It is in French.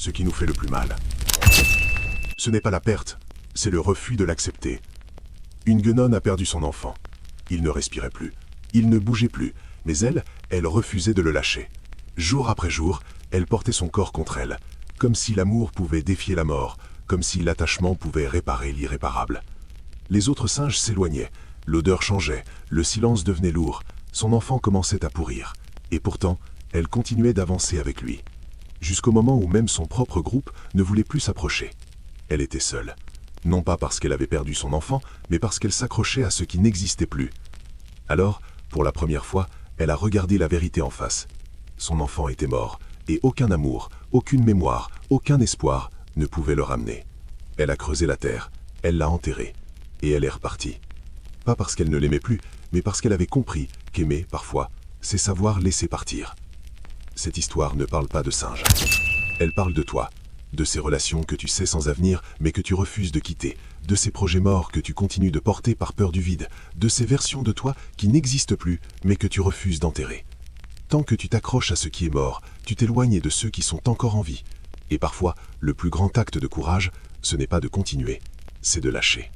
ce qui nous fait le plus mal. Ce n'est pas la perte, c'est le refus de l'accepter. Une guenonne a perdu son enfant. Il ne respirait plus, il ne bougeait plus, mais elle refusait de le lâcher. Jour après jour, elle portait son corps contre elle, comme si l'amour pouvait défier la mort, comme si l'attachement pouvait réparer l'irréparable. Les autres singes s'éloignaient, l'odeur changeait, le silence devenait lourd, son enfant commençait à pourrir. Et pourtant, elle continuait d'avancer avec lui. Jusqu'au moment où même son propre groupe ne voulait plus s'approcher. Elle était seule. Non pas parce qu'elle avait perdu son enfant, mais parce qu'elle s'accrochait à ce qui n'existait plus. Alors, pour la première fois, elle a regardé la vérité en face. Son enfant était mort, et aucun amour, aucune mémoire, aucun espoir ne pouvait le ramener. Elle a creusé la terre, elle l'a enterré, et elle est repartie. Pas parce qu'elle ne l'aimait plus, mais parce qu'elle avait compris qu'aimer, parfois, c'est savoir laisser partir. Cette histoire ne parle pas de singes. Elle parle de toi, de ces relations que tu sais sans avenir, mais que tu refuses de quitter, de ces projets morts que tu continues de porter par peur du vide, de ces versions de toi qui n'existent plus, mais que tu refuses d'enterrer. Tant que tu t'accroches à ce qui est mort, tu t'éloignes de ceux qui sont encore en vie. Et parfois, le plus grand acte de courage, ce n'est pas de continuer, c'est de lâcher.